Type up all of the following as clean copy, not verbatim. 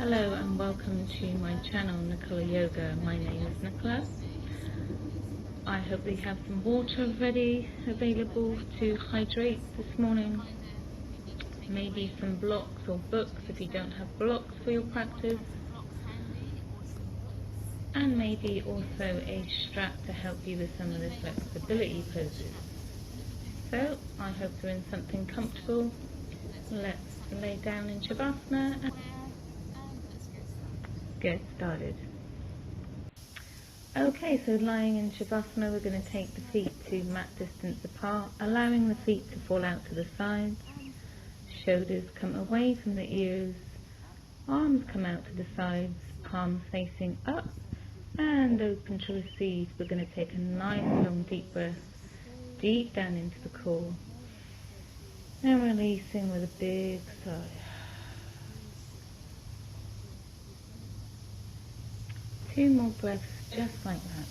Hello and welcome to my channel, Nicola Yoga. My name is Nicola. I hope we have some water ready, available to hydrate this morning. Maybe some blocks or books if you don't have blocks for your practice. And maybe also a strap to help you with some of the flexibility poses. So I hope you're in something comfortable. Let's lay down in Shavasana and get started. Okay, so lying in Shavasana, we're going to take the feet to mat distance apart, allowing the feet to fall out to the sides. Shoulders come away from the ears, arms come out to the sides, palms facing up and open to receive. We're going to take a nice long deep breath, deep down into the core, and releasing with a big sigh. Two more breaths just like that.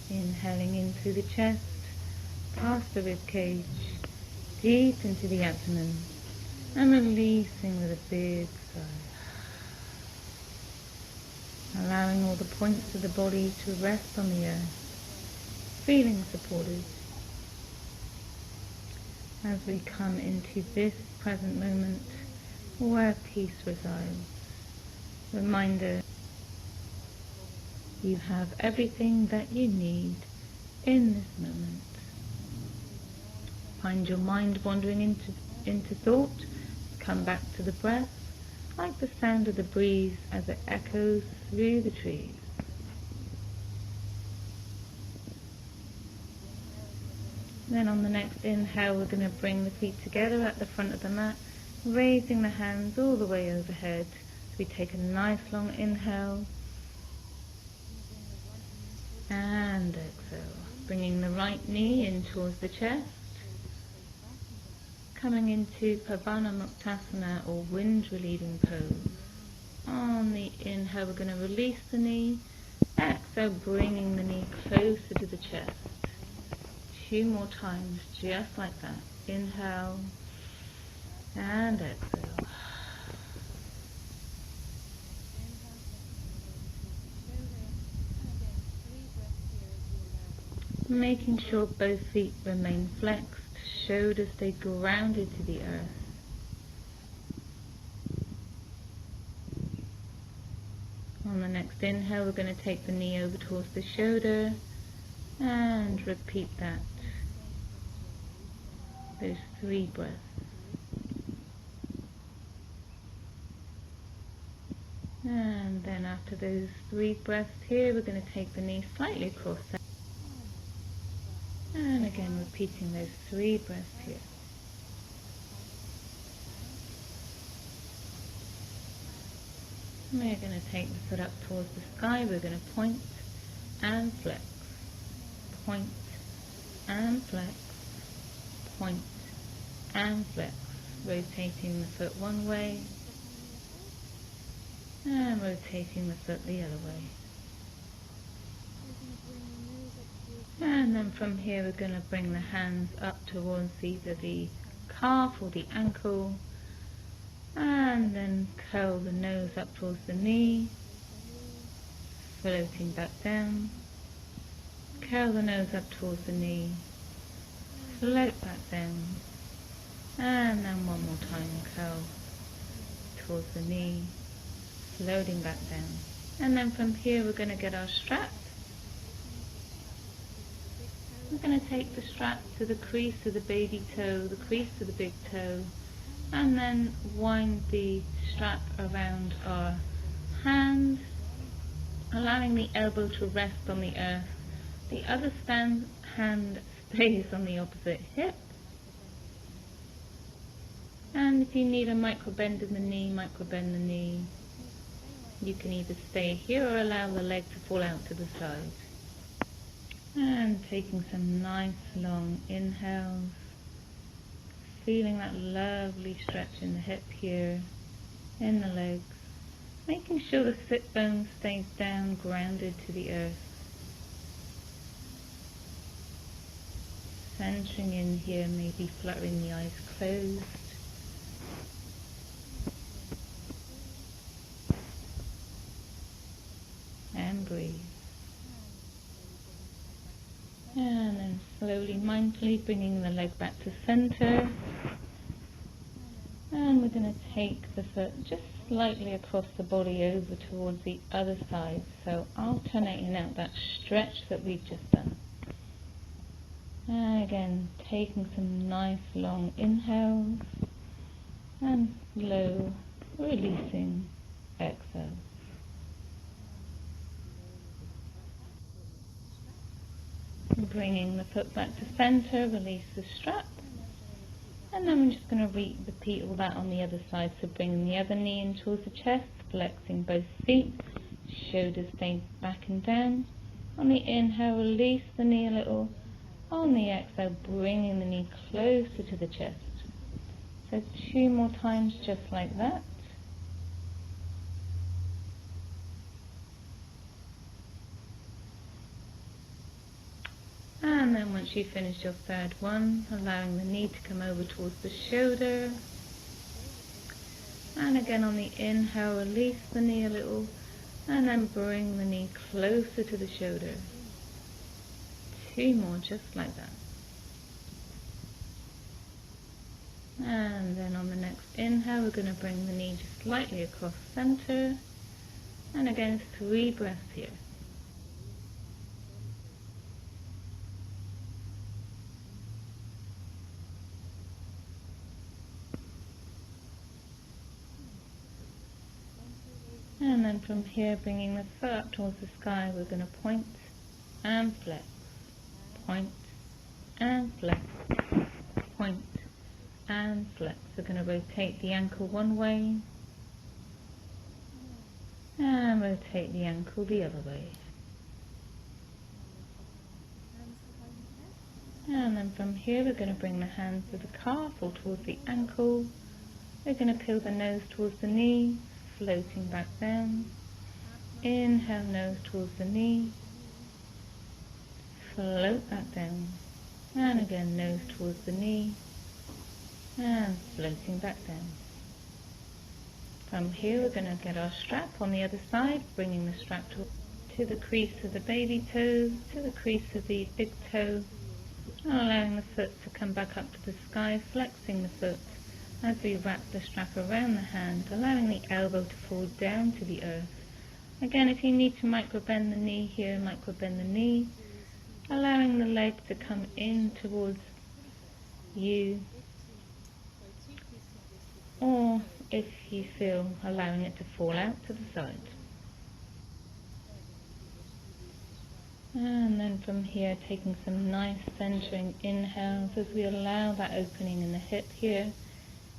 Inhaling in through the chest, past the rib cage, deep into the abdomen, and releasing with a big sigh. Allowing all the points of the body to rest on the earth, feeling supported. As we come into this present moment where peace resides. Reminder, you have everything that you need in this moment. Find your mind wandering into thought, come back to the breath, like the sound of the breeze as it echoes through the trees. Then on the next inhale, we're going to bring the feet together at the front of the mat, raising the hands all the way overhead. So we take a nice long inhale and exhale, bringing the right knee in towards the chest, coming into Pavanamuktasana or wind relieving pose. On the inhale, we're going to release the knee, exhale, bringing the knee closer to the chest. Two more times, just like that. Inhale and exhale. Making sure both feet remain flexed, shoulders stay grounded to the earth. On the next inhale, we're going to take the knee over towards the shoulder and repeat that. Those 3 breaths. And then after those 3 breaths here, we're going to take the knee slightly across. And again, repeating those 3 breaths here. We're going to take the foot up towards the sky. We're going to point and flex. Point and flex. Point and flex. Rotating the foot one way and rotating the foot the other way. And then from here we're going to bring the hands up towards either the calf or the ankle, and then curl the nose up towards the knee, floating back down. Curl the nose up towards the knee, float back down, and then one more time, curl towards the knee, floating back down. And then from here we're going to get our strap. We're going to take the strap to the crease of the baby toe, the crease of the big toe, and then wind the strap around our hand, allowing the elbow to rest on the earth. The other hand stays on the opposite hip. And if you need a micro bend in the knee, micro bend the knee. You can either stay here or allow the leg to fall out to the side. And taking some nice long inhales, feeling that lovely stretch in the hip here, in the legs, making sure the sit bone stays down, grounded to the earth. Centering in here, maybe fluttering the eyes closed. slowly, mindfully bringing the leg back to center. And we're going to take the foot just slightly across the body over towards the other side. So alternating out that stretch that we've just done. And again, taking some nice long inhales and slow releasing exhales. Bringing the foot back to center, release the strap. And then we're just going to repeat all that on the other side. So bringing the other knee in towards the chest, flexing both feet, shoulders stay back and down. On the inhale, release the knee a little. On the exhale, bringing the knee closer to the chest. So 2 more times just like that. And then once you've finished your third one, allowing the knee to come over towards the shoulder. And again on the inhale, release the knee a little, and then bring the knee closer to the shoulder. 2 more just like that. And then on the next inhale, we're going to bring the knee just slightly across center. And again, 3 breaths here. And then from here, bringing the foot up towards the sky, we're going to point and flex. Point and flex. Point and flex. We're going to rotate the ankle one way and rotate the ankle the other way. And then from here, we're going to bring the hands to the calf or towards the ankle. We're going to peel the nose towards the knee, floating back down. Inhale, nose towards the knee. Float back down. And again, nose towards the knee. And floating back down. From here, we're going to get our strap on the other side, bringing the strap to the crease of the baby toe, to the crease of the big toe, and allowing the foot to come back up to the sky, flexing the foot as we wrap the strap around the hand, allowing the elbow to fall down to the earth. Again, if you need to micro-bend the knee here, micro-bend the knee, allowing the leg to come in towards you, or if you feel, allowing it to fall out to the side. And then from here, taking some nice centering inhales as we allow that opening in the hip here,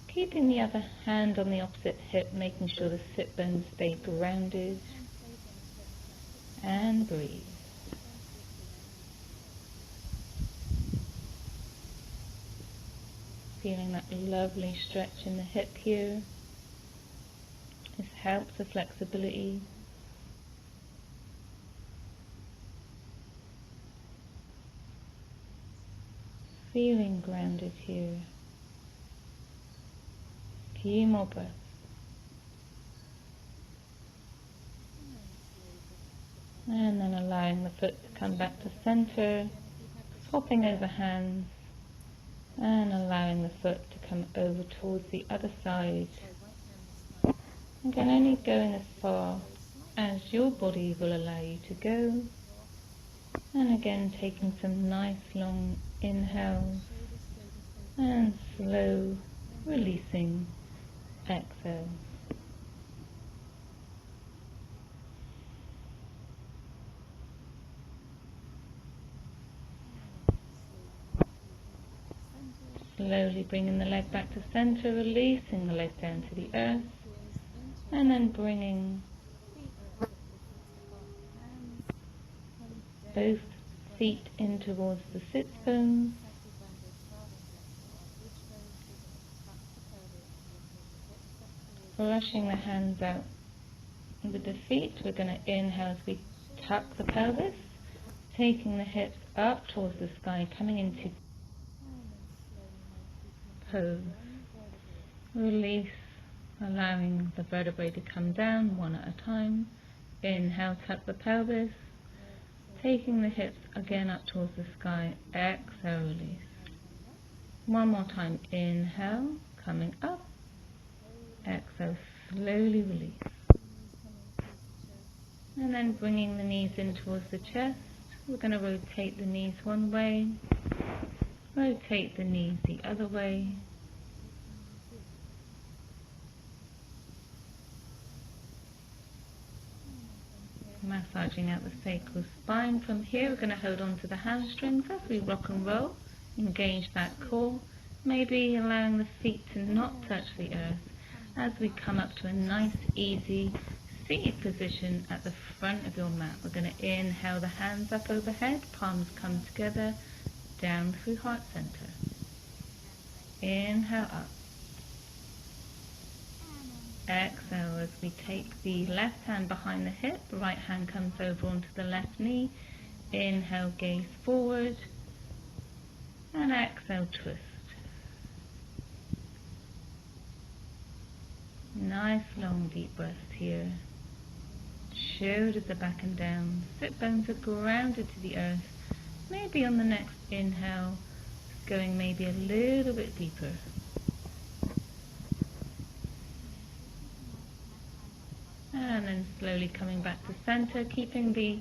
keeping the other hand on the opposite hip, making sure the sit bones stay grounded, and breathe. Feeling that lovely stretch in the hip here. This helps the flexibility. Feeling grounded here. Few more breaths. And then allowing the foot to come back to center, swapping over hands, and allowing the foot to come over towards the other side. Again, only going as far as your body will allow you to go. And again, taking some nice long inhales and slow releasing exhales. Slowly bringing the leg back to center, releasing the leg down to the earth, and then bringing both feet in towards the sit bones. Brushing the hands out with the feet, we're going to inhale as we tuck the pelvis, taking the hips up towards the sky, coming into pose. Release, allowing the vertebrae to come down one at a time. Inhale, tuck the pelvis, Taking the hips again up towards the sky, exhale, release. One more time, inhale, coming up, exhale, slowly release. And then bringing the knees in towards the chest, we're going to rotate the knees one way, rotate the knees the other way. Massaging out the sacral spine. From here we're going to hold on to the hamstrings as we rock and roll, engage that core, maybe allowing the feet to not touch the earth as we come up to a nice easy seated position at the front of your mat. We're going to inhale the hands up overhead, palms come together, down through heart center. Inhale up. Exhale as we take the left hand behind the hip, right hand comes over onto the left knee. Inhale, gaze forward, and exhale, twist. Nice long deep breaths here. Shoulders are back and down, sit bones are grounded to the earth. Maybe on the next inhale, going maybe a little bit deeper. And then slowly coming back to center, keeping the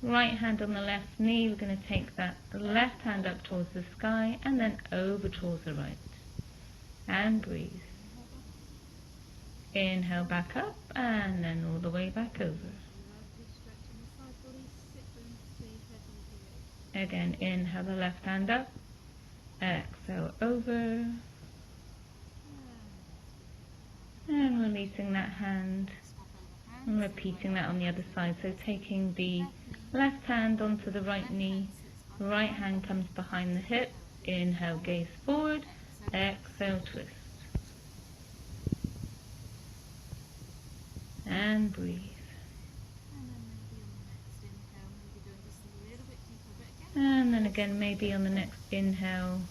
right hand on the left knee. We're going to take that left hand up towards the sky and then over towards the right. And breathe. Inhale back up and then all the way back over. Again, inhale the left hand up, exhale over, and releasing that hand. And repeating that on the other side, so taking the left hand onto the right knee, right hand comes behind the hip, inhale, gaze forward, exhale, twist. And breathe. And then again, maybe on the next inhale,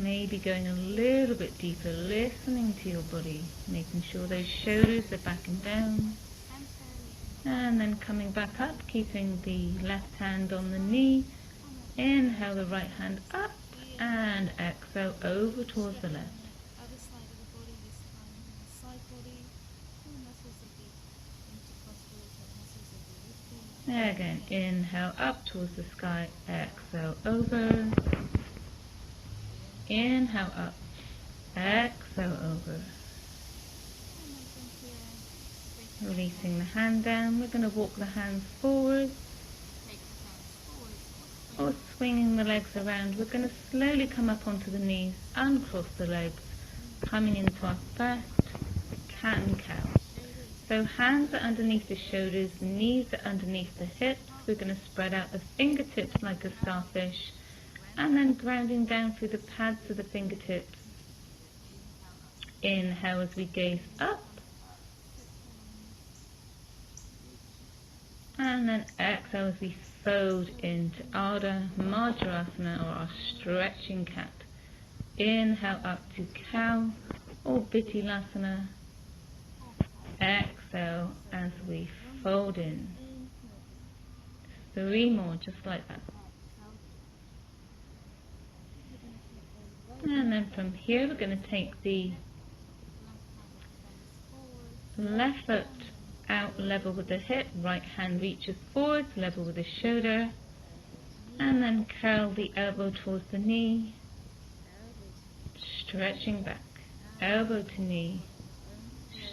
maybe going a little bit deeper, listening to your body, making sure those shoulders are back and down. And then coming back up, keeping the left hand on the knee. Inhale the right hand up and exhale over towards the left. Again, inhale up towards the sky, exhale over. Inhale up, exhale over. Releasing the hand down, we're going to walk the hands forward or swinging the legs around. We're going to slowly come up onto the knees, uncross the legs, coming into our first cat and cow. So hands are underneath the shoulders, knees are underneath the hips. We're going to spread out the fingertips like a starfish. And then grounding down through the pads of the fingertips. Inhale as we gaze up. And then exhale as we fold into Ardha Majrasana, or our stretching cat. Inhale up to cow or Bittilasana. Exhale as we fold in. 3 more, just like that. And then from here we're going to take the left foot out level with the hip, right hand reaches forward, level with the shoulder, and then curl the elbow towards the knee, stretching back, elbow to knee,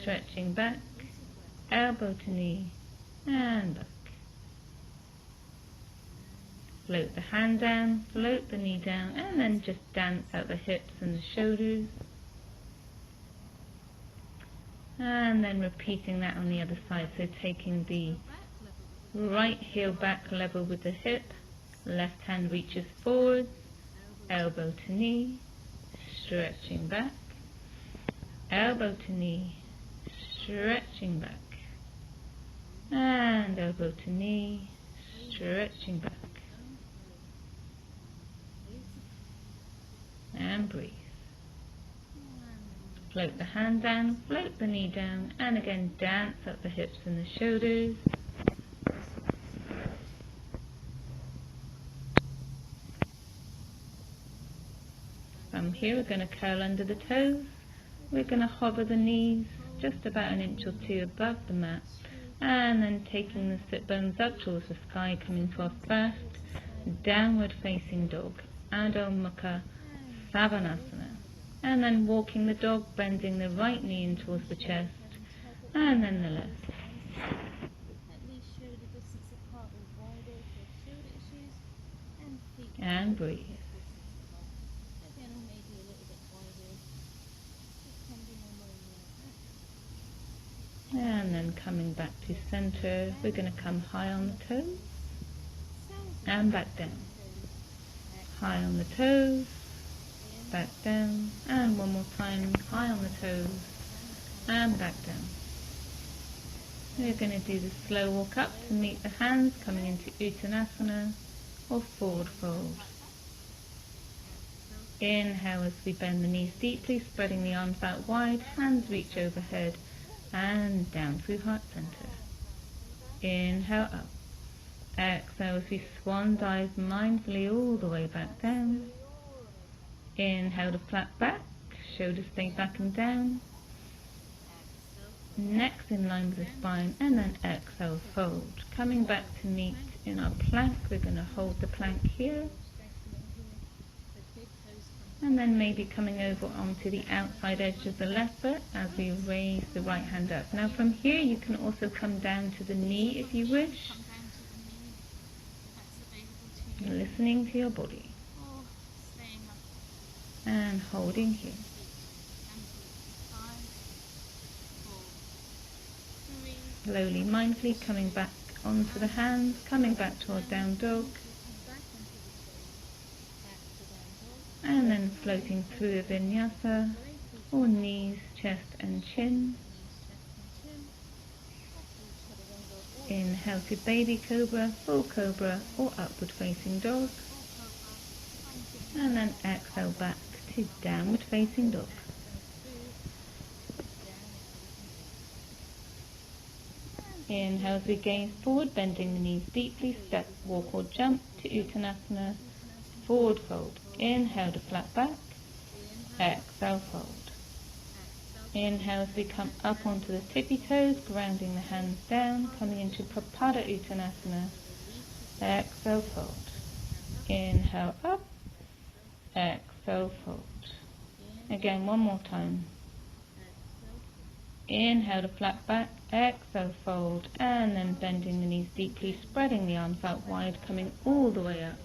stretching back, elbow to knee, and back. Float the hand down, float the knee down, and then just dance out the hips and the shoulders. And then repeating that on the other side, so taking the right heel back level with the hip, left hand reaches forward, elbow to knee, stretching back, elbow to knee, stretching back, and elbow to knee, stretching back. And breathe. Float the hand down, float the knee down, and again dance up the hips and the shoulders. here we're going to curl under the toes. We're going to hover the knees just about an inch or two above the mat, and then taking the sit bones up towards the sky, coming to our first downward facing dog, Adho Mukha Savasana, and then walking the dog, bending the right knee in towards the chest, and then the left. And breathe. And then coming back to center, we're going to come high on the toes and back down. High on the toes, back down, and one more time, high on the toes and back down. We're going to do the slow walk up to meet the hands, coming into Uttanasana or forward fold. Inhale as we bend the knees deeply, spreading the arms out wide, hands reach overhead and down through heart center. Inhale up. Exhale as we swan dive mindfully all the way back down. Inhale to flat back, shoulders stay back and down. Next in line with the spine, and then exhale, fold. Coming back to meet in our plank, we're going to hold the plank here. And then maybe coming over onto the outside edge of the left foot as we raise the right hand up. Now from here you can also come down to the knee if you wish. Listening to your body. And holding here. Slowly, mindfully coming back onto the hands, coming back to our down dog. And then floating through a vinyasa, or knees, chest and chin. Inhale to baby cobra, full cobra, or upward facing dog. And then exhale back to downward facing dog. Inhale as we gaze forward, bending the knees deeply, step, walk or jump to Uttanasana, forward fold. Inhale to flat back, exhale fold. Inhale as we come up onto the tippy toes, grounding the hands down, coming into Papada Uttanasana, exhale fold. Inhale up, exhale fold. Again, one more time. Inhale to flat back, exhale fold, and then bending the knees deeply, spreading the arms out wide, coming all the way up.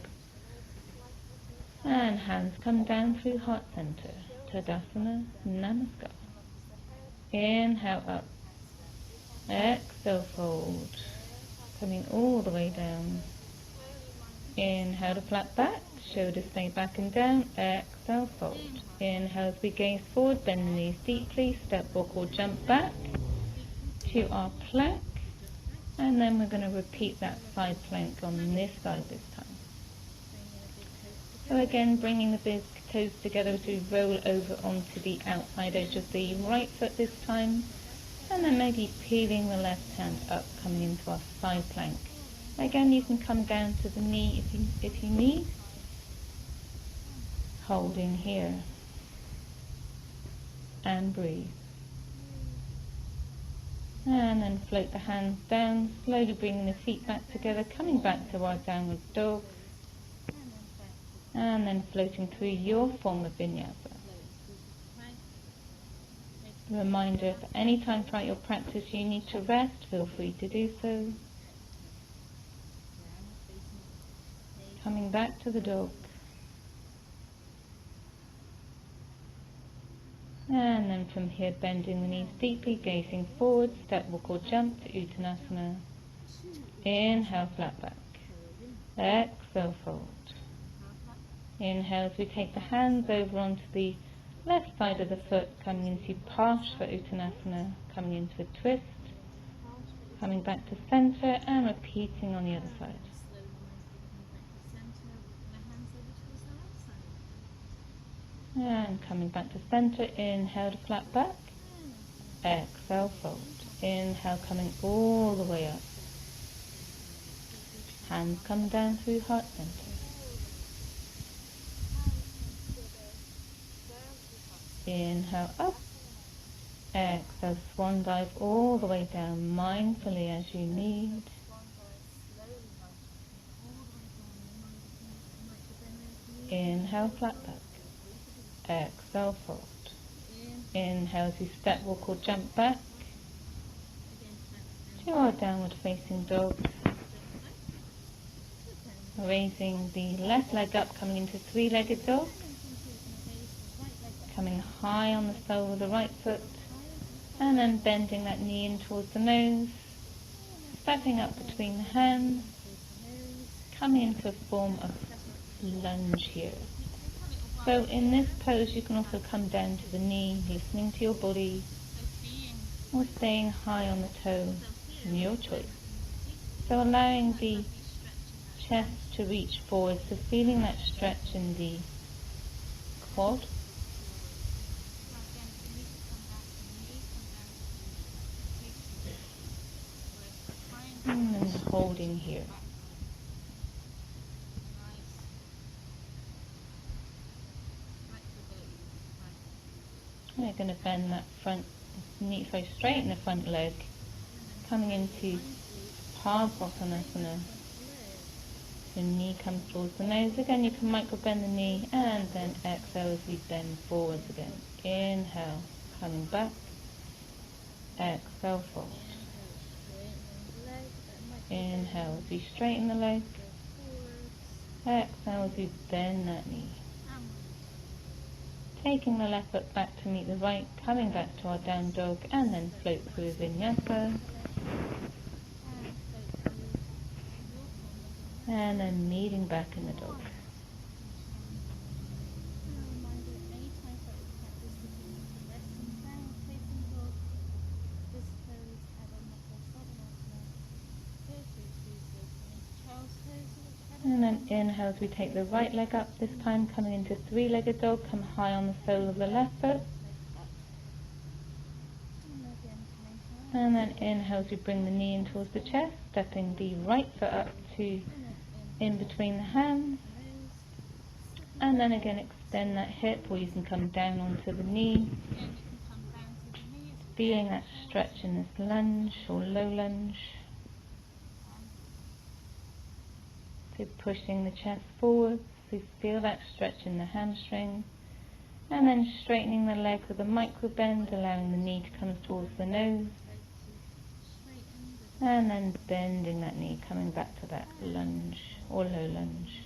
And hands come down through heart center, Tadasana, Namaskar. Inhale up, exhale fold, coming all the way down. Inhale to flat back, shoulders stay back and down, exhale fold. Inhale as we gaze forward, bend the knees deeply, step, walk or jump back to our plank, and then we're going to repeat that side plank on this side this time. So again, bringing the big toes together as we roll over onto the outside edge of the right foot this time, and then maybe peeling the left hand up, coming into our side plank. Again, you can come down to the knee if you need, holding here, and breathe. And then float the hands down, slowly bringing the feet back together, coming back to our downward dog, and then floating through your form of Vinyasa. Reminder, if at any time throughout your practice you need to rest, feel free to do so. Coming back to the dog. And then from here, bending the knees deeply, gazing forward, step, walk or jump to Uttanasana. Inhale, flat back. Exhale, fold. Inhale as we take the hands over onto the left side of the foot, coming into Parshva Uttanasana, coming into a twist, coming back to center and repeating on the other side. And coming back to center, inhale to flat back, exhale fold. Inhale coming all the way up. Hands come down through heart center. Inhale up. Exhale, swan dive all the way down, mindfully as you need. Inhale, flat back. Exhale, fold. Inhale as you step, walk or jump back to our downward facing dog. Raising the left leg up, coming into three-legged dog. Coming high on the sole of the right foot. And then bending that knee in towards the nose. Stepping up between the hands. Coming into a form of lunge here. So in this pose you can also come down to the knee, listening to your body, or staying high on the toe, your choice. So allowing the chest to reach forward, so feeling that stretch in the quad. And then holding here. We're going to bend that front knee, so straighten the front leg, coming into Parsvatanasana. The knee comes towards the nose. Again, you can micro bend the knee and then exhale as we bend forwards again. Inhale, coming back. Exhale, fold. Inhale as we straighten the leg. Exhale as we bend that knee. Taking the left foot back to meet the right, coming back to our down dog, and then float through Vinyasa. And then meeting back in the dog. And then inhale as we take the right leg up, this time coming into three-legged dog, come high on the sole of the left foot. And then inhale as we bring the knee in towards the chest, stepping the right foot up to in between the hands. And then again extend that hip, or you can come down onto the knee. Feeling that stretch in this lunge or low lunge. So pushing the chest forward, so feel that stretch in the hamstring. And then straightening the leg with a micro bend, allowing the knee to come towards the nose. And then bending that knee, coming back to that lunge or low lunge.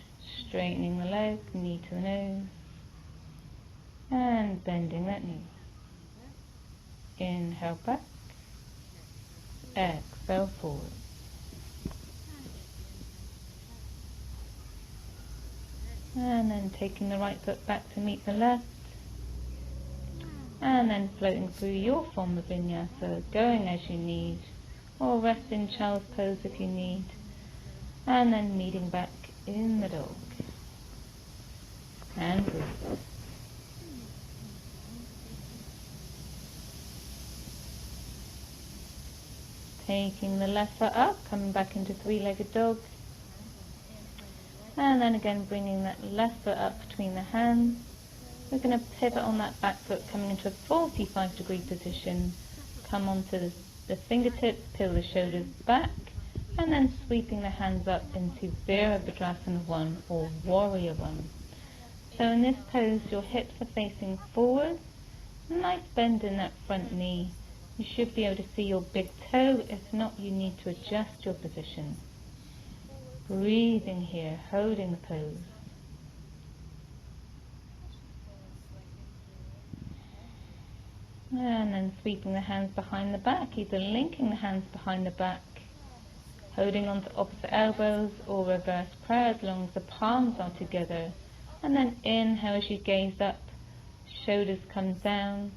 Straightening the leg, knee to the nose. And bending that knee. Inhale back. Exhale forward. And then taking the right foot back to meet the left. And then floating through your form of Vinyasa, going as you need. Or rest in child's pose if you need. And then meeting back in the dog. And breathe. Taking the left foot up, coming back into three-legged dog. And then again bringing that left foot up between the hands. We're going to pivot on that back foot, coming into a 45-degree position. Come onto the fingertips, peel the shoulders back, and then sweeping the hands up into Virabhadrasana 1 or Warrior 1. So in this pose, your hips are facing forward. Nice bend in that front knee. You should be able to see your big toe. If not, you need to adjust your position. Breathing here, holding the pose. And then sweeping the hands behind the back, either linking the hands behind the back, holding on to opposite elbows, or reverse prayer as long as the palms are together. And then inhale as you gaze up, shoulders come down,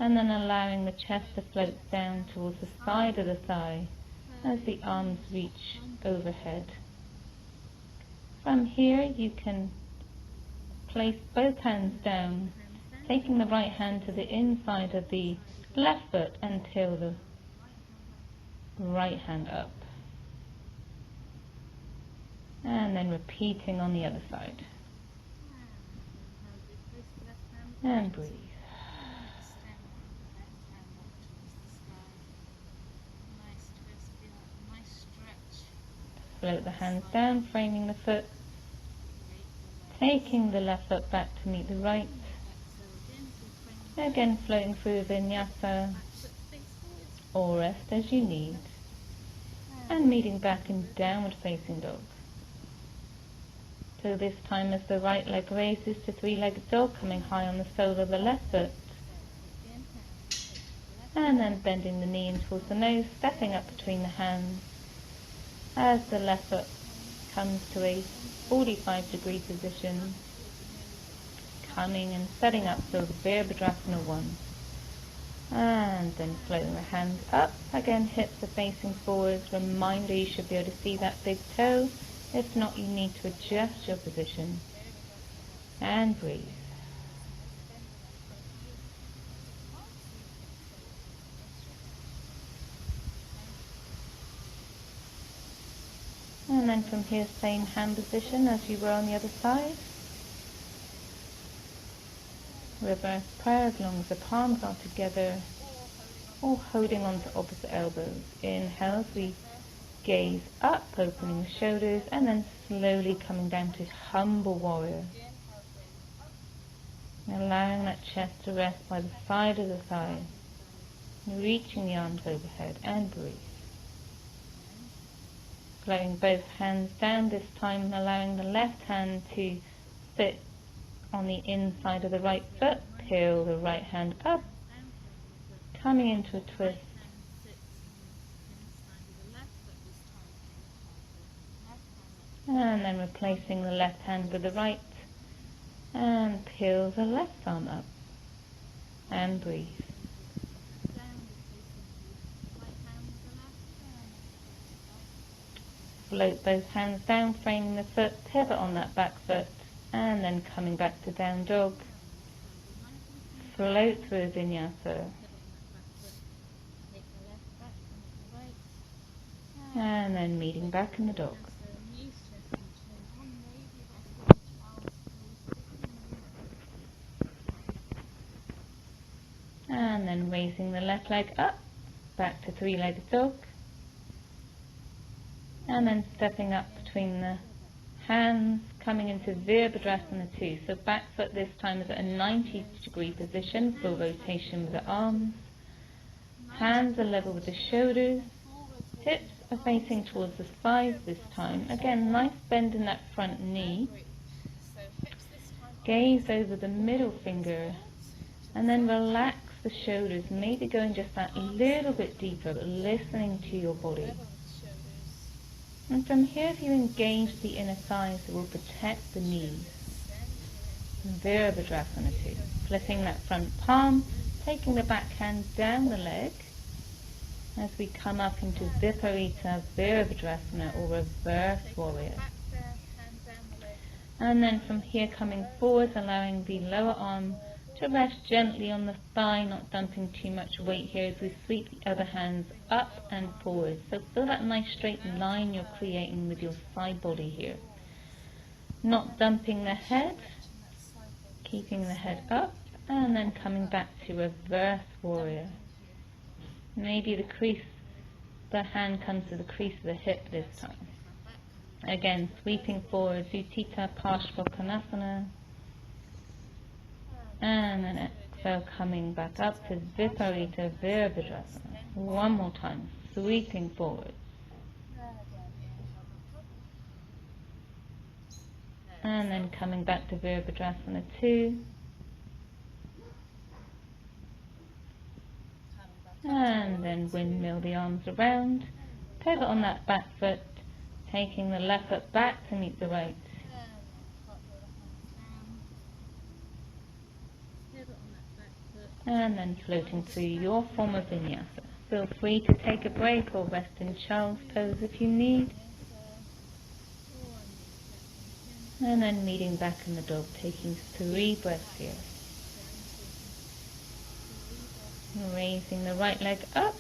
and then allowing the chest to float down towards the side of the thigh as the arms reach overhead. From here you can place both hands down, taking the right hand to the inside of the left foot until the right hand up. And then repeating on the other side. And breathe. float the hands down, framing the foot, taking the left foot back to meet the right. Again, floating through Vinyasa, or rest as you need, and meeting back in downward facing dog. So this time as the right leg raises to three-legged dog, coming high on the sole of the left foot, and then bending the knee in towards the nose, stepping up between the hands as the left foot comes to a 45-degree position, coming and setting up so the Virabhadrasana 1, and then floating the hands up. Again, hips are facing forwards. Reminder, you should be able to see that big toe. If not, you need to adjust your position and breathe. And then from here, same hand position as you were on the other side. Reverse prayer as long as the palms are together or holding on to opposite elbows. Inhale as we gaze up, opening the shoulders, and then slowly coming down to humble warrior. Allowing that chest to rest by the side of the thigh. Reaching the arms overhead and breathe. Floating both hands down, this time allowing the left hand to sit on the inside of the right foot. Peel the right hand up, coming into a twist. And then replacing the left hand with the right, and peel the left arm up, and breathe. Float both hands down, framing the foot, pivot on that back foot, and then coming back to down dog. Float through Vinyasa. And then meeting back in the dog. And then raising the left leg up, back to three-legged dog. And then stepping up between the hands, coming into Virabhadrasana 2. So back foot this time is at a 90-degree position, full rotation with the arms. Hands are level with the shoulders. Hips are facing towards the thighs this time. Again, nice bend in that front knee. Gaze over the middle finger. And then relax the shoulders, maybe going just that little bit deeper, but listening to your body. And from here, if you engage the inner thighs, it will protect the knees. Virabhadrasana 2. Flipping that front palm, taking the back hand down the leg as we come up into Viparita Virabhadrasana, or reverse warrior. And then from here, coming forwards, allowing the lower arm to rest gently on the thigh, not dumping too much weight here as we sweep the other hands up and forward. So feel that nice straight line you're creating with your side body here. Not dumping the head, keeping the head up, and then coming back to reverse warrior. Maybe the hand comes to the crease of the hip this time. Again, sweeping forward, Utthita Parshvakonasana. And then exhale, coming back up to Viparita Virabhadrasana. One more time, sweeping forward. And then coming back to Virabhadrasana 2. And then windmill the arms around. Pivot on that back foot, taking the left foot back to meet the right. And then floating through your form of Vinyasa. Feel free to take a break or rest in child's pose if you need. And then meeting back in the dog, taking 3 breaths here. Raising the right leg up,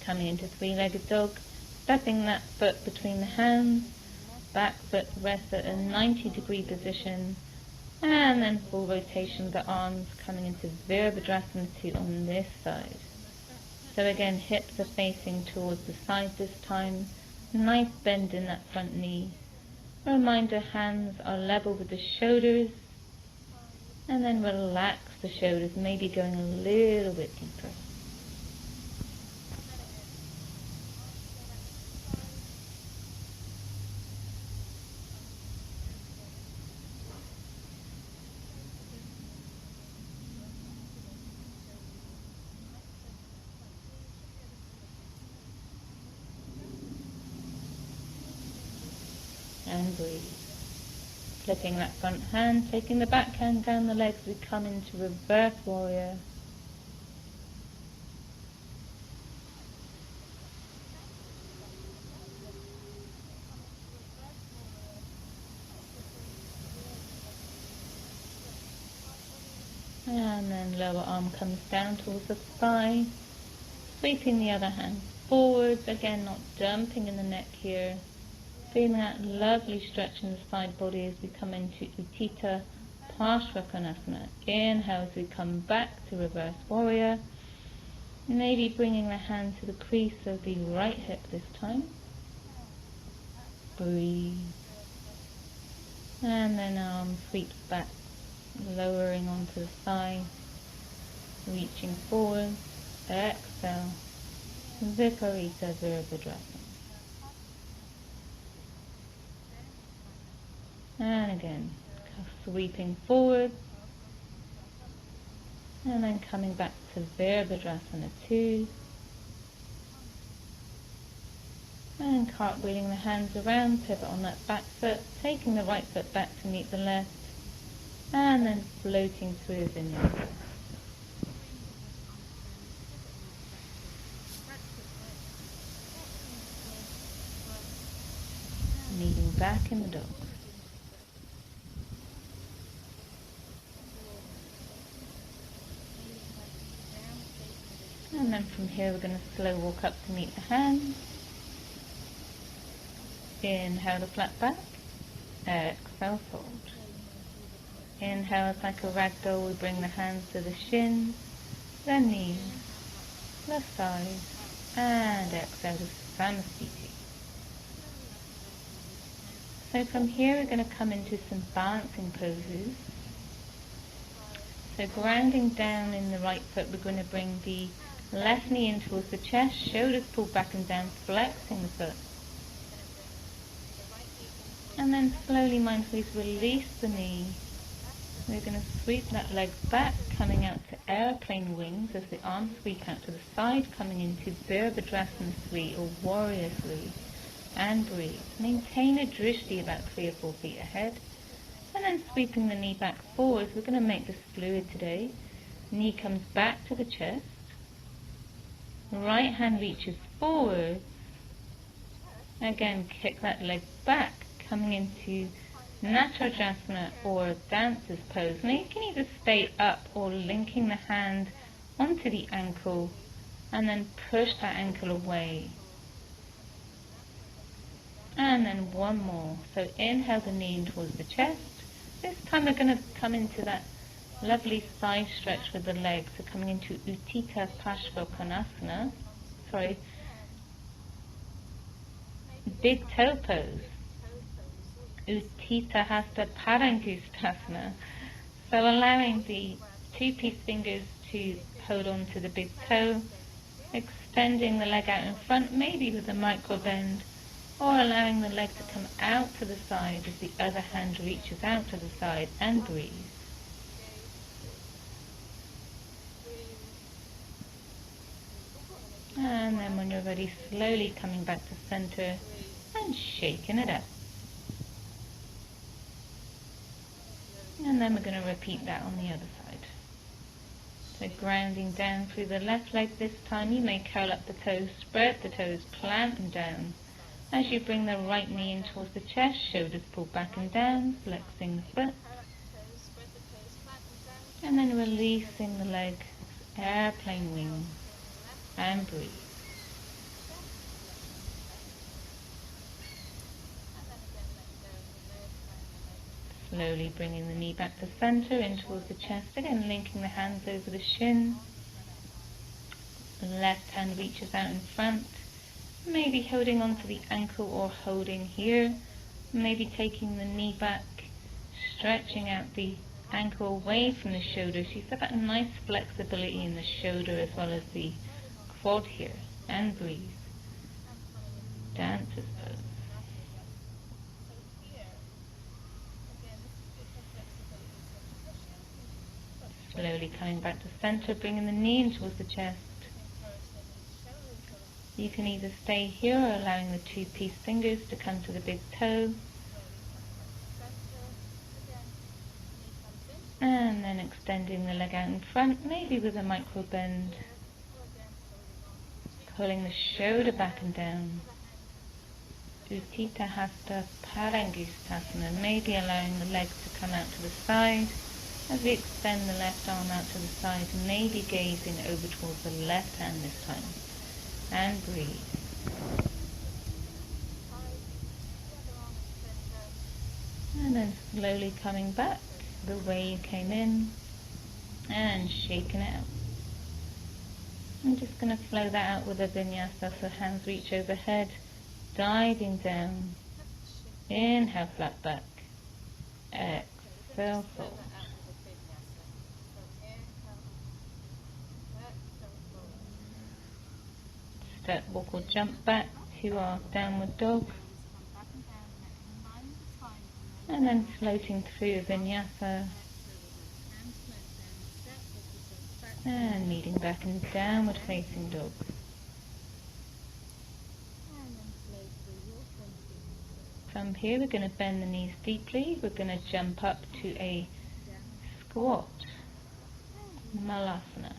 coming into three-legged dog, stepping that foot between the hands, back foot rests at a 90-degree position, and then full rotation with the arms coming into Virabhadrasana 2 on this side. So again, hips are facing towards the side this time, Nice bend in that front knee. Reminder, hands are level with the shoulders. And then relax the shoulders, maybe going a little bit deeper. And breathe. Flipping that front hand, taking the back hand down the legs, we come into reverse warrior. And then lower arm comes down towards the thigh, sweeping the other hand forwards, again not dumping in the neck here. Feeling that lovely stretch in the side body as we come into Utthita Parshvakonasana. Inhale as we come back to reverse warrior. Maybe bringing the hand to the crease of the right hip this time. Breathe. And then arm sweeps back, lowering onto the thigh, reaching forward. Exhale. Viparita Virabhadrasana. And again, sweeping forward, and then coming back to Virabhadrasana 2, and cartwheeling the hands around, pivot on that back foot, taking the right foot back to meet the left, and then floating through Vinyasa. Kneeling back in the dog. And then from here we're going to slow walk up to meet the hands. Inhale the flat back. Exhale fold. Inhale it's like a ragdoll, we bring the hands to the shins, the knees, the thighs, and exhale to Samasthiti. So from here we're going to come into some balancing poses. So grounding down in the right foot, we're going to bring the left knee in towards the chest, shoulders pulled back and down, flexing the foot. And then slowly, mindfully release the knee. We're going to sweep that leg back, coming out to airplane wings as the arms sweep out to the side, coming into Virabhadrasana 3 or Warrior 3. And breathe. Maintain a drishti about 3 or 4 feet ahead. And then sweeping the knee back forwards. We're going to make this fluid today. Knee comes back to the chest. Right hand reaches forward. Again, kick that leg back, coming into Natarajasana or dancer's pose. Now you can either stay up or linking the hand onto the ankle and then push that ankle away. And then one more. So inhale the knee in towards the chest. This time we're going to come into that lovely side stretch with the legs. So coming into Utthita Parshvakonasana. Sorry. Big toe pose. Utthita Hasta Parangustasana. So allowing the 2-piece fingers to hold on to the big toe. Extending the leg out in front, maybe with a micro bend. Or allowing the leg to come out to the side as the other hand reaches out to the side, and breathe. And then when you're ready, slowly coming back to center and shaking it out. And then we're going to repeat that on the other side. So grounding down through the left leg this time. You may curl up the toes, spread the toes, plant them down. As you bring the right knee in towards the chest, shoulders pulled back and down, flexing the foot. And then releasing the leg, airplane wing, and breathe. Slowly bringing the knee back to center, in towards the chest, again linking the hands over the shin. The left hand reaches out in front. Maybe holding onto the ankle or holding here. Maybe taking the knee back, stretching out the ankle away from the shoulder. So you feel that nice flexibility in the shoulder as well as the quad here. And breathe. Dancer's pose. Slowly coming back to center, bringing the knee in towards the chest. You can either stay here or allowing the two-piece fingers to come to the big toe. And then extending the leg out in front, maybe with a micro bend. Pulling the shoulder back and down. Utthita Hasta Parangustasana, maybe allowing the legs to come out to the side. As we extend the left arm out to the side, maybe gazing over towards the left hand this time. And breathe. And then slowly coming back the way you came in and shaking it out. I'm just going to flow that out with a vinyasa, so hands reach overhead, diving down. Inhale, flat back. Exhale, fold. Step, walk or jump back to our downward dog. And then floating through vinyasa. And meeting back in downward facing dog. From here we're going to bend the knees deeply. We're going to jump up to a squat. Malasana.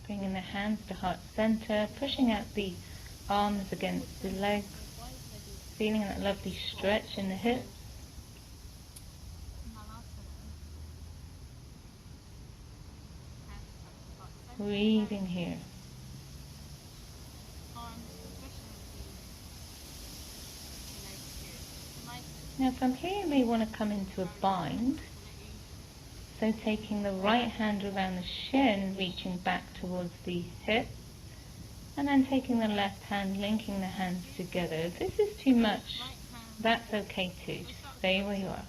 Bringing the hands to heart center, pushing out the arms against the legs, feeling that lovely stretch in the hips. Breathing here. Now from here you may want to come into a bind. So taking the right hand around the shin, reaching back towards the hip, and then taking the left hand, linking the hands together. If this is too much, that's okay too. Just stay where you are.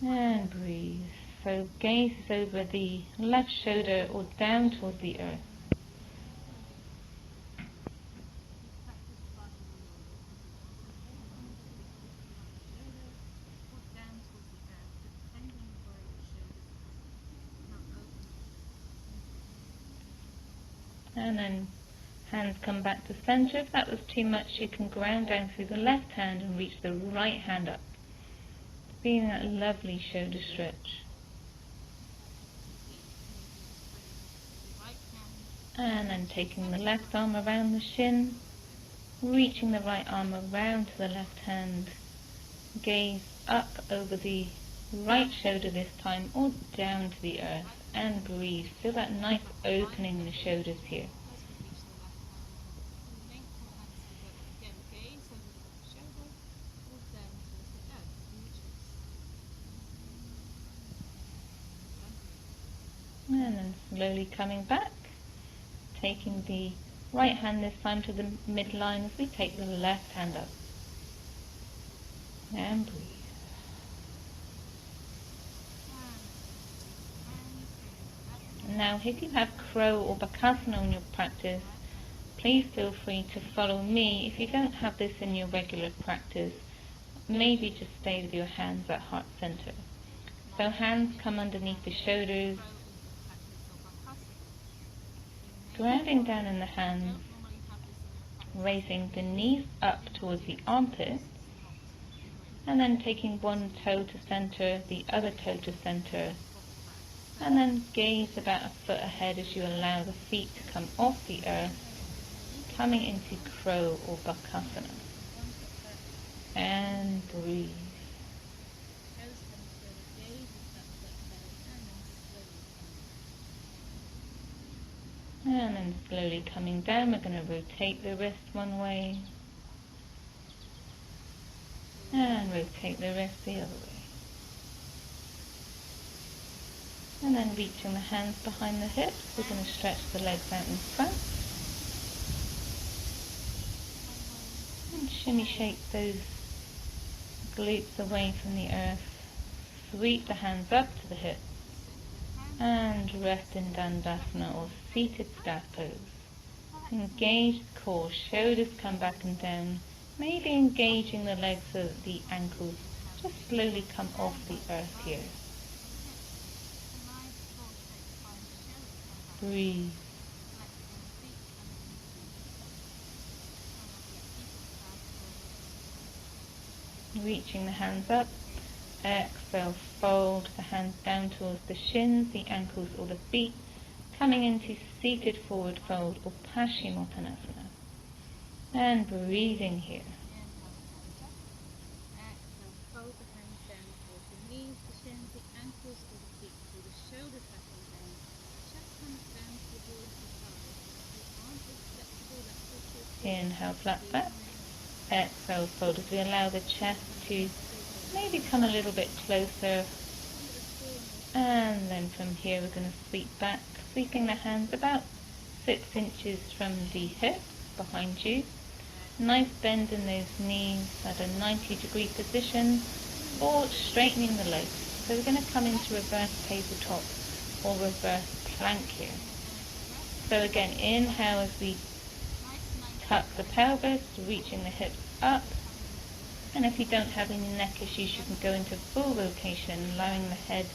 And breathe. So gaze over the left shoulder or down towards the earth. And then hands come back to center. If that was too much, you can ground down through the left hand and reach the right hand up. Feeling that lovely shoulder stretch. And then taking the left arm around the shin, reaching the right arm around to the left hand. Gaze up over the right shoulder this time or down to the earth. And breathe. Feel that nice opening in the shoulders here. And then slowly coming back, taking the right hand this time to the midline as we take the left hand up. And breathe. Now, if you have crow or bakasana in your practice, please feel free to follow me. If you don't have this in your regular practice, maybe just stay with your hands at heart center. So hands come underneath the shoulders, grounding down in the hands, raising the knees up towards the armpits, and then taking one toe to center, the other toe to center, and then gaze about a foot ahead as you allow the feet to come off the earth, coming into crow or bakasana. And breathe. And then slowly coming down, we're going to rotate the wrist one way, and rotate the wrist the other way. And then reaching the hands behind the hips, we're going to stretch the legs out in front. And shimmy shake those glutes away from the earth. Sweep the hands up to the hips. And rest in Dandasana or seated staff pose. Engage the core, shoulders come back and down. Maybe engaging the legs so that the ankles just slowly come off the earth here. Breathe. Reaching the hands up. Exhale, fold the hands down towards the shins, the ankles or the feet, coming into seated forward fold or Paschimottanasana. And breathing here. Inhale, flat back. Exhale, fold as we allow the chest to maybe come a little bit closer. And then from here we're going to sweep back, sweeping the hands about 6 inches from the hips behind you. Nice bend in those knees at a 90-degree position or straightening the legs. So we're going to come into reverse tabletop or reverse plank here. So again, inhale as we tuck the pelvis, reaching the hips up. And if you don't have any neck issues, you can go into full rotation, allowing the head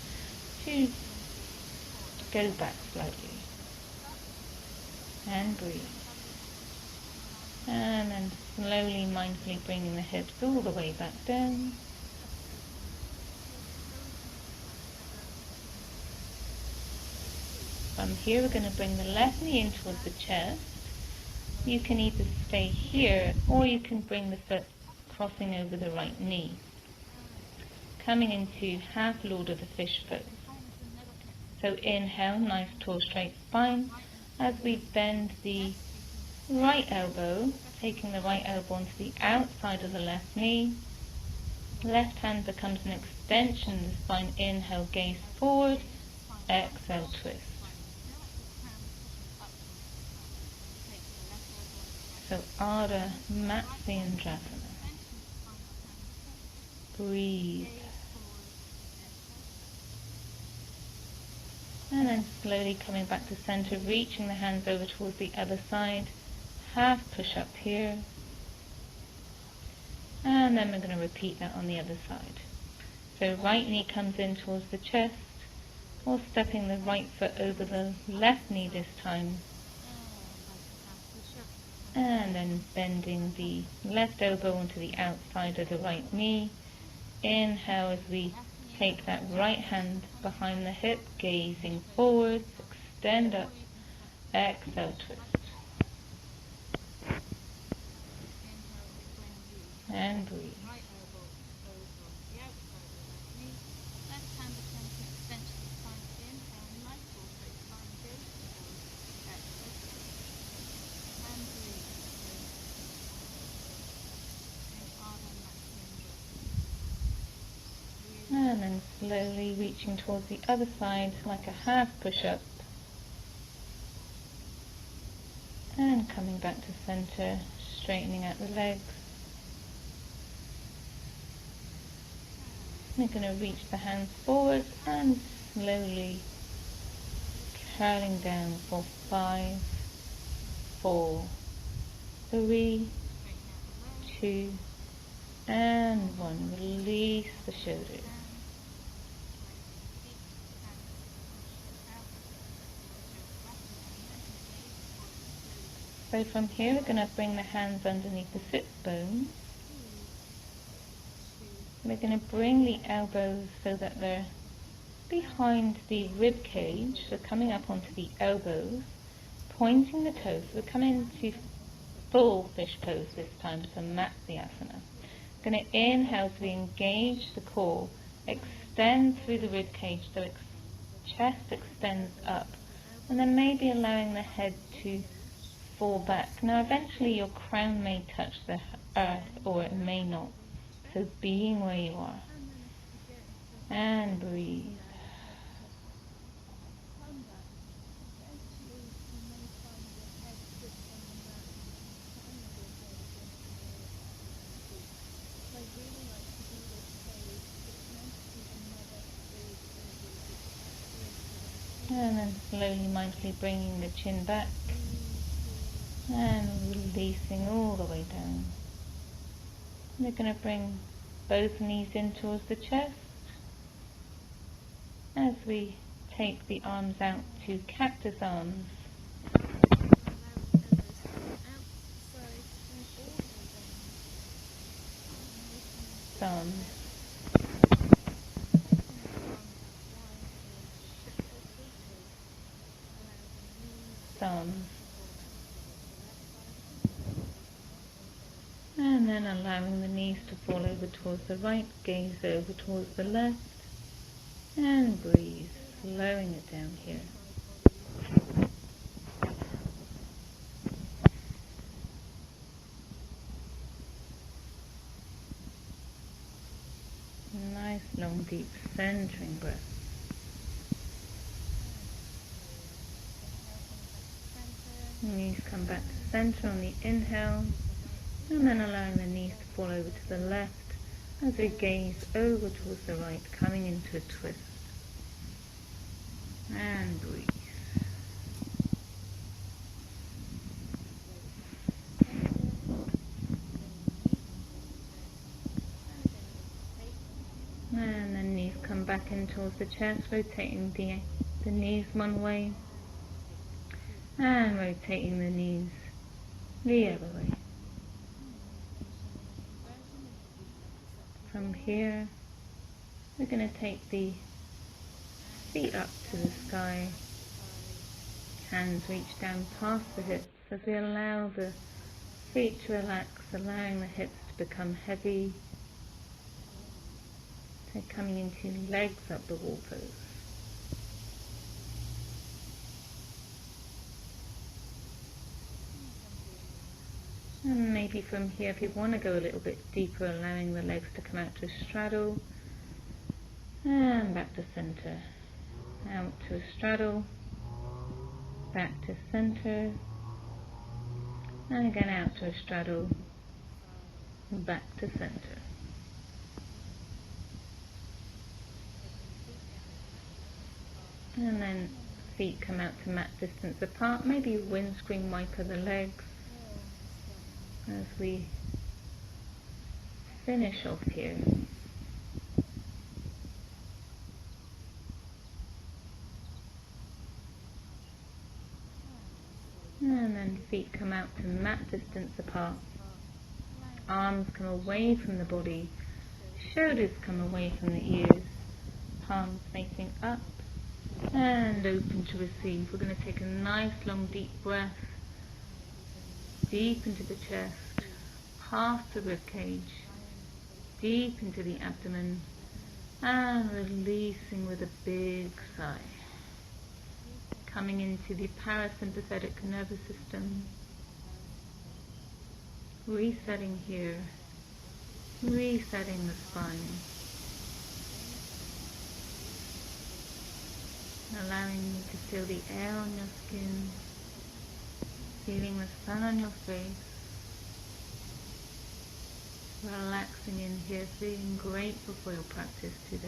to go back slightly. And breathe. And then slowly, mindfully bringing the hips all the way back down. From here, we're going to bring the left knee in towards the chest. You can either stay here, or you can bring the foot crossing over the right knee. Coming into half Lord of the Fish pose. So inhale, nice tall straight spine, as we bend the right elbow, taking the right elbow onto the outside of the left knee. Left hand becomes an extension of the spine. Inhale, gaze forward. Exhale, twist. So Ardha Matsyendrasana. Breathe. And then slowly coming back to center, reaching the hands over towards the other side. Half push up here. And then we're going to repeat that on the other side. So right knee comes in towards the chest, or stepping the right foot over the left knee this time. And then bending the left elbow onto the outside of the right knee. Inhale as we take that right hand behind the hip, gazing forwards, extend up, exhale, twist. And breathe. And then slowly reaching towards the other side like a half push-up. And coming back to center, straightening out the legs. We're going to reach the hands forward and slowly curling down for 5, 4, 3, 2, and 1. Release the shoulders. So from here we're going to bring the hands underneath the sit bones. We're going to bring the elbows so that they're behind the rib cage, so coming up onto the elbows, pointing the toes. We're coming to full fish pose this time, so Matsyasana. Going to inhale as we engage the core, extend through the rib cage, so chest extends up, and then maybe allowing the head to fall back. Now eventually your crown may touch the earth or it may not, so being where you are. And breathe. And then slowly, mindfully bringing the chin back and releasing all the way down. We're going to bring both knees in towards the chest as we take the arms out to cactus arms. Thumbs. Thumbs. And then allowing the knees to fall over towards the right, gaze over towards the left, and breathe, slowing it down here. Nice, long, deep, centering breath. Knees come back to center on the inhale, and then allowing the knees to fall over to the left as we gaze over towards the right, coming into a twist. And breathe. And then knees come back in towards the chest, rotating the knees one way and rotating the knees the other way. From here, we're going to take the feet up to the sky, hands reach down past the hips as we allow the feet to relax, allowing the hips to become heavy. So coming into legs up the wall pose. And maybe from here, if you want to go a little bit deeper, allowing the legs to come out to a straddle, and back to center, out to a straddle, back to center, and again out to a straddle, back to center. And then feet come out to mat distance apart, maybe windscreen wiper the legs as we finish off here. And then feet come out to mat distance apart, arms come away from the body, shoulders come away from the ears, palms facing up and open to receive. We're going to take a nice long deep breath deep into the chest, past the rib cage, deep into the abdomen, and releasing with a big sigh. Coming into the parasympathetic nervous system, resetting here, resetting the spine, allowing you to feel the air on your skin, feeling the sun on your face, relaxing in here, feeling grateful for your practice today.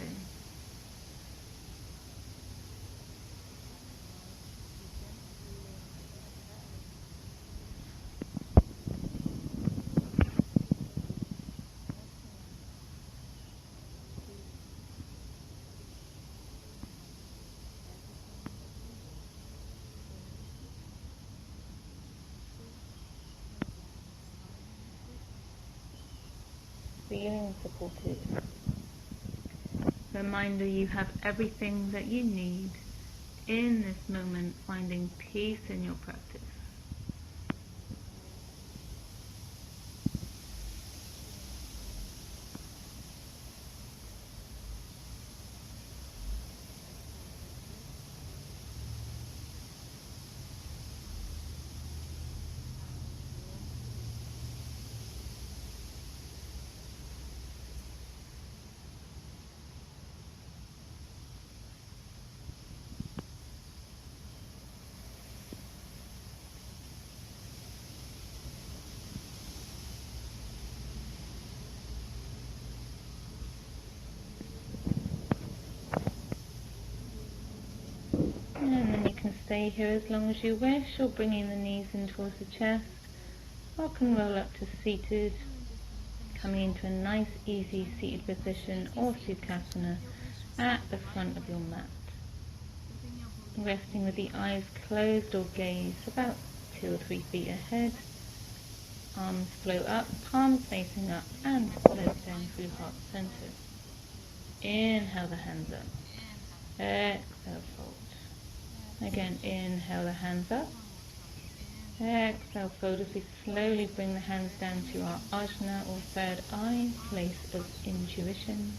Feeling supported. Reminder, you have everything that you need in this moment, finding peace in your practice. stay here as long as you wish, or bringing the knees in towards the chest. Rock and roll up to seated, coming into a nice easy seated position or Sukhasana at the front of your mat. Resting with the eyes closed or gaze about 2 or 3 feet ahead. Arms float up, palms facing up, and float down through heart center. Inhale the hands up. Exhale, fold. Again, inhale the hands up. Exhale, fold as we slowly bring the hands down to our ajna or third eye, place of intuition.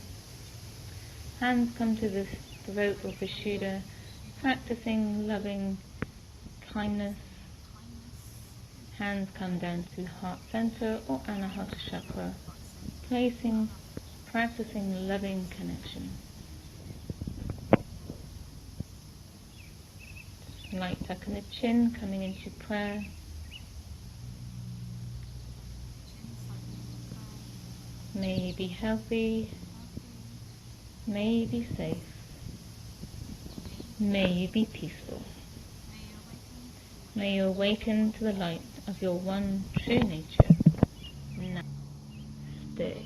Hands come to the throat or vishuddha, practicing loving kindness. Hands come down to heart center or anahata chakra, practicing loving connection. Light tuck in the chin, coming into prayer. May you be healthy. May you be safe. May you be peaceful. May you awaken to the light of your one true nature. Namaste.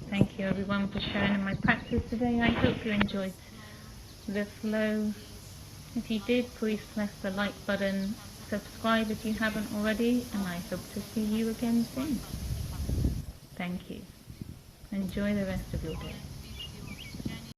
Thank you everyone for sharing in my practice today. I hope you enjoyed the flow. If you did, please press the like button, subscribe if you haven't already, and I hope to see you again soon. Thank you. Enjoy the rest of your day.